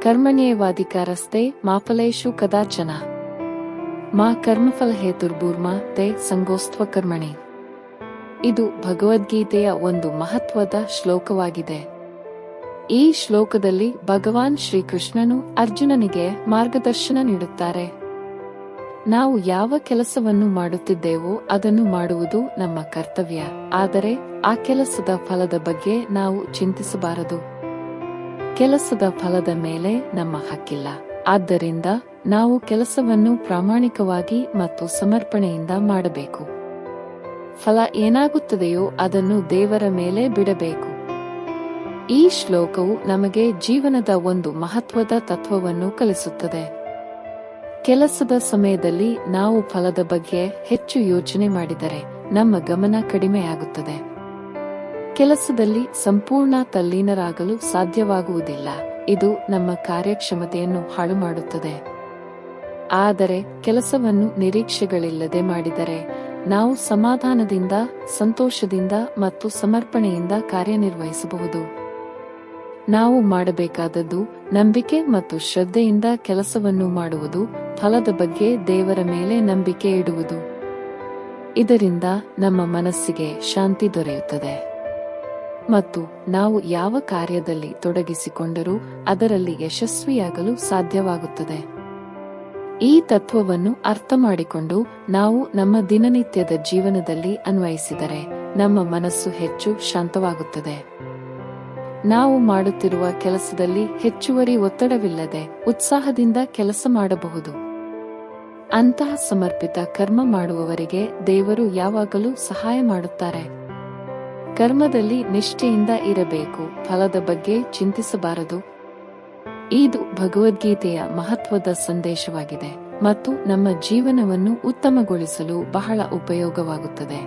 ಕರ್ಮಣ್ಯೇವಾಧಿಕಾರಸ್ತೆ ಮಾ ಫಲೇಷು ಕದಾಚನ ಮಾ ಕರ್ಮಫಲ ಹೇತುರ್ಭೂರ್ಮಾ ತೇ ಸಂಗೋಸ್ತ್ವ ಕರ್ಮಣಿ. ಇದು ಭಗವದ್ಗೀತೆಯ ಒಂದು ಮಹತ್ವದ ಶ್ಲೋಕವಾಗಿದೆ. ಈ ಶ್ಲೋಕದಲ್ಲಿ ಭಗವಾನ್ ಶ್ರೀಕೃಷ್ಣನು ಅರ್ಜುನನಿಗೆ ಮಾರ್ಗದರ್ಶನ ನೀಡುತ್ತಾರೆ. ನಾವು ಯಾವ ಕೆಲಸವನ್ನು ಮಾಡುತ್ತಿದ್ದೇವೋ ಅದನ್ನು ಮಾಡುವುದು ನಮ್ಮ ಕರ್ತವ್ಯ, ಆದರೆ ಆ ಕೆಲಸದ ಫಲದ ಬಗ್ಗೆ ನಾವು ಚಿಂತಿಸಬಾರದು. ಕೆಲಸದ ಫಲದ ಮೇಲೆ ನಮ್ಮ ಹಕ್ಕಿಲ್ಲ. ಆದ್ದರಿಂದ ನಾವು ಕೆಲಸವನ್ನು ಪ್ರಾಮಾಣಿಕವಾಗಿ ಮತ್ತು ಸಮರ್ಪಣೆಯಿಂದ ಮಾಡಬೇಕು. ಫಲ ಏನಾಗುತ್ತದೆಯೋ ಅದನ್ನು ದೇವರ ಮೇಲೆ ಬಿಡಬೇಕು. ಈ ಶ್ಲೋಕವು ನಮಗೆ ಜೀವನದ ಒಂದು ಮಹತ್ವದ ತತ್ವವನ್ನು ಕಲಿಸುತ್ತದೆ. ಕೆಲಸದ ಸಮಯದಲ್ಲಿ ನಾವು ಫಲದ ಬಗ್ಗೆ ಹೆಚ್ಚು ಯೋಚನೆ ಮಾಡಿದರೆ ನಮ್ಮ ಗಮನ ಕಡಿಮೆಯಾಗುತ್ತದೆ. ಕೆಲಸದಲ್ಲಿ ಸಂಪೂರ್ಣ ತಲ್ಲೀನರಾಗಲು ಸಾಧ್ಯವಾಗುವುದಿಲ್ಲ. ಇದು ನಮ್ಮ ಕಾರ್ಯಕ್ಷಮತೆಯನ್ನು ಹಾಳು ಮಾಡುತ್ತದೆ. ಆದರೆ ಕೆಲಸವನ್ನು ನಿರೀಕ್ಷೆಗಳಿಲ್ಲದೆ ಮಾಡಿದರೆ ನಾವು ಸಮಾಧಾನದಿಂದ, ಸಂತೋಷದಿಂದ ಮತ್ತು ಸಮರ್ಪಣೆಯಿಂದ ಕಾರ್ಯನಿರ್ವಹಿಸಬಹುದು. ನಾವು ಮಾಡಬೇಕಾದದ್ದು ನಂಬಿಕೆ ಮತ್ತು ಶ್ರದ್ಧೆಯಿಂದ ಕೆಲಸವನ್ನು ಮಾಡುವುದು, ಫಲದ ಬಗ್ಗೆ ದೇವರ ಮೇಲೆ ನಂಬಿಕೆ ಇಡುವುದು. ಇದರಿಂದ ನಮ್ಮ ಮನಸ್ಸಿಗೆ ಶಾಂತಿ ದೊರೆಯುತ್ತದೆ ಮತ್ತು ನಾವು ಯಾವ ಕಾರ್ಯದಲ್ಲಿ ತೊಡಗಿಸಿಕೊಂಡರೂ ಅದರಲ್ಲಿ ಯಶಸ್ವಿಯಾಗಲು ಸಾಧ್ಯವಾಗುತ್ತದೆ. ಈ ತತ್ವವನ್ನು ಅರ್ಥ ಮಾಡಿಕೊಂಡು ನಾವು ನಮ್ಮ ದಿನನಿತ್ಯದ ಜೀವನದಲ್ಲಿ ಅನ್ವಯಿಸಿದರೆ ನಮ್ಮ ಮನಸ್ಸು ಹೆಚ್ಚು ಶಾಂತವಾಗುತ್ತದೆ. ನಾವು ಮಾಡುತ್ತಿರುವ ಕೆಲಸದಲ್ಲಿ ಹೆಚ್ಚುವರಿ ಒತ್ತಡವಿಲ್ಲದೆ ಉತ್ಸಾಹದಿಂದ ಕೆಲಸ ಮಾಡಬಹುದು. ಅಂತಹ ಸಮರ್ಪಿತ ಕರ್ಮ ಮಾಡುವವರಿಗೆ ದೇವರು ಯಾವಾಗಲೂ ಸಹಾಯ ಮಾಡುತ್ತಾರೆ. ಕರ್ಮದಲ್ಲಿ ನಿಷ್ಠೆಯಿಂದ ಇರಬೇಕು, ಫಲದ ಬಗ್ಗೆ ಚಿಂತಿಸಬಾರದು. ಇದು ಭಗವದ್ಗೀತೆಯ ಮಹತ್ವದ ಸಂದೇಶವಾಗಿದೆ ಮತ್ತು ನಮ್ಮ ಜೀವನವನ್ನು ಉತ್ತಮಗೊಳಿಸಲು ಬಹಳ ಉಪಯೋಗವಾಗುತ್ತದೆ.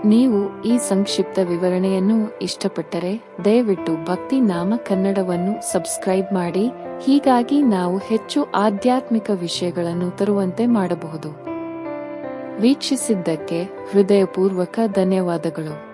ನೀವು ಈ ಸಂಕ್ಷಿಪ್ತ ವಿವರಣೆಯನ್ನು ಇಷ್ಟಪಟ್ಟರೆ ದಯವಿಟ್ಟು ಭಕ್ತಿ ನಾಮ ಕನ್ನಡವನ್ನು ಸಬ್ಸ್ಕ್ರೈಬ್ ಮಾಡಿ. ಹೀಗಾಗಿ ನಾವು ಹೆಚ್ಚು ಆಧ್ಯಾತ್ಮಿಕ ವಿಷಯಗಳನ್ನು ತರುವಂತೆ ಮಾಡಬಹುದು. ವೀಕ್ಷಿಸಿದ್ದಕ್ಕೆ ಹೃದಯಪೂರ್ವಕ ಧನ್ಯವಾದಗಳು.